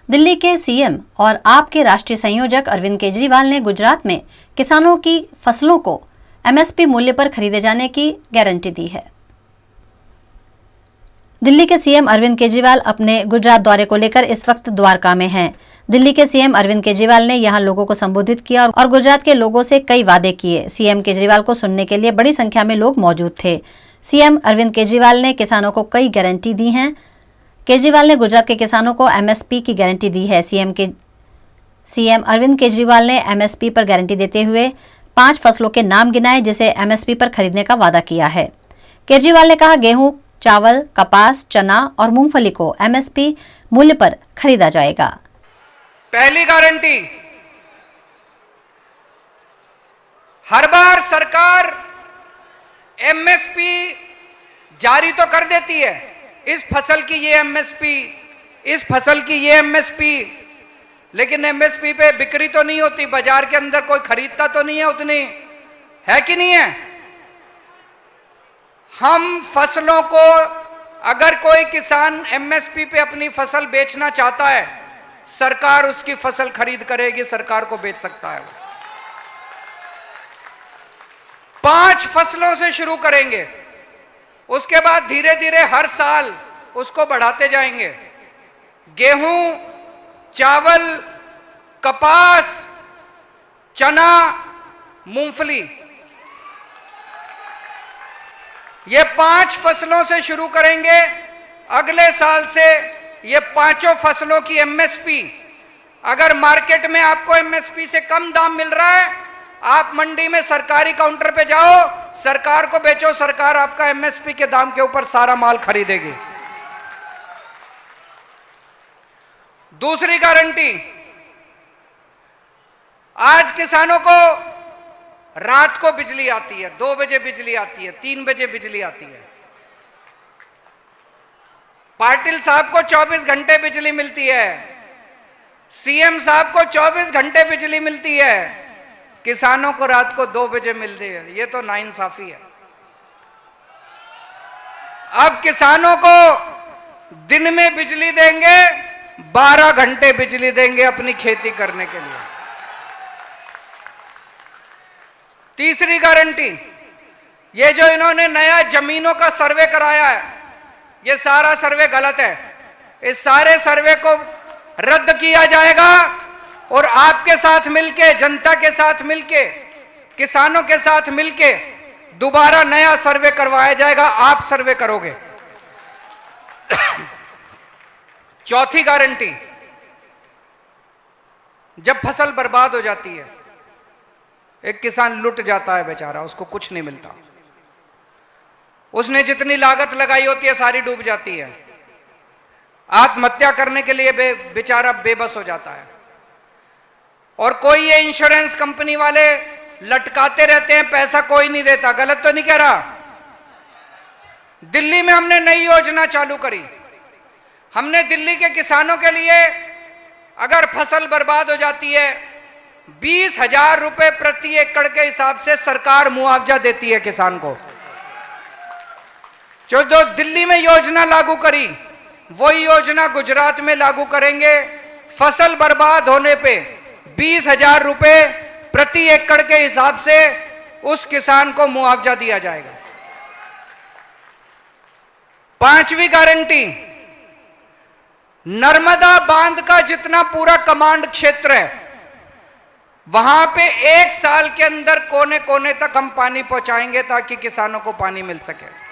दिल्ली के सीएम और आप के राष्ट्रीय संयोजक अरविंद केजरीवाल ने गुजरात में किसानों की फसलों को एमएसपी मूल्य पर खरीदे जाने की गारंटी दी है। दिल्ली के सीएम अरविंद केजरीवाल अपने गुजरात दौरे को लेकर इस वक्त द्वारका में हैं। दिल्ली के सीएम अरविंद केजरीवाल ने यहां लोगों को संबोधित किया और गुजरात के लोगों से कई वादे किए। सीएम केजरीवाल को सुनने के लिए बड़ी संख्या में लोग मौजूद थे। सीएम अरविंद केजरीवाल ने किसानों को कई गारंटी दी हैं। केजरीवाल ने गुजरात के किसानों को एमएसपी की गारंटी दी है। सीएम अरविंद केजरीवाल ने एमएसपी पर गारंटी देते हुए 5 फसलों के नाम गिनाए जिसे एमएसपी पर खरीदने का वादा किया है। केजरीवाल ने कहा, गेहूं, चावल, कपास, चना और मूंगफली को एमएसपी मूल्य पर खरीदा जाएगा। पहली गारंटी, हर बार सरकार एमएसपी जारी तो कर देती है, इस फसल की ये एमएसपी, इस फसल की ये एमएसपी, लेकिन एमएसपी पे बिक्री तो नहीं होती, बाजार के अंदर कोई खरीदता तो नहीं है उतनी, है कि नहीं है? हम फसलों को, अगर कोई किसान एमएसपी पे अपनी फसल बेचना चाहता है, सरकार उसकी फसल खरीद करेगी, सरकार को बेच सकता है। 5 फसलों से शुरू करेंगे, उसके बाद धीरे धीरे हर साल उसको बढ़ाते जाएंगे। गेहूं, चावल, कपास, चना, मूंगफली, ये 5 फसलों से शुरू करेंगे। अगले साल से ये 5 फसलों की एमएसपी, अगर मार्केट में आपको एमएसपी से कम दाम मिल रहा है, आप मंडी में सरकारी काउंटर पे जाओ, सरकार को बेचो, सरकार आपका एमएसपी के दाम के ऊपर सारा माल खरीदेगी। दूसरी गारंटी, आज किसानों को रात को बिजली आती है, 2 बजे बिजली आती है, 3 बजे बिजली आती है। पाटिल साहब को 24 घंटे बिजली मिलती है, सीएम साहब को 24 घंटे बिजली मिलती है, किसानों को रात को 2 बजे मिलती है। ये तो नाइंसाफी है। अब किसानों को दिन में बिजली देंगे, 12 घंटे बिजली देंगे अपनी खेती करने के लिए। तीसरी गारंटी, ये जो इन्होंने नया जमीनों का सर्वे कराया है, ये सारा सर्वे गलत है। इस सारे सर्वे को रद्द किया जाएगा और आपके साथ मिलके, जनता के साथ मिलके, किसानों के साथ मिलके दोबारा नया सर्वे करवाया जाएगा। आप सर्वे करोगे। चौथी गारंटी, जब फसल बर्बाद हो जाती है, एक किसान लुट जाता है बेचारा, उसको कुछ नहीं मिलता, उसने जितनी लागत लगाई होती है सारी डूब जाती है, आत्महत्या करने के लिए बेचारा बेबस हो जाता है, और कोई ये इंश्योरेंस कंपनी वाले लटकाते रहते हैं, पैसा कोई नहीं देता। गलत तो नहीं कह रहा? दिल्ली में हमने नई योजना चालू करी। हमने दिल्ली के किसानों के लिए, अगर फसल बर्बाद हो जाती है, 20,000 रुपए प्रति एकड़ के हिसाब से सरकार मुआवजा देती है किसान को। जो दिल्ली में योजना लागू करी, वही योजना गुजरात में लागू करेंगे। फसल बर्बाद होने पे 20,000 रुपए प्रति एकड़ के हिसाब से उस किसान को मुआवजा दिया जाएगा। 5वीं गारंटी, नर्मदा बांध का जितना पूरा कमांड क्षेत्र है, वहां पे 1 साल के अंदर कोने कोने तक हम पानी पहुंचाएंगे ताकि किसानों को पानी मिल सके।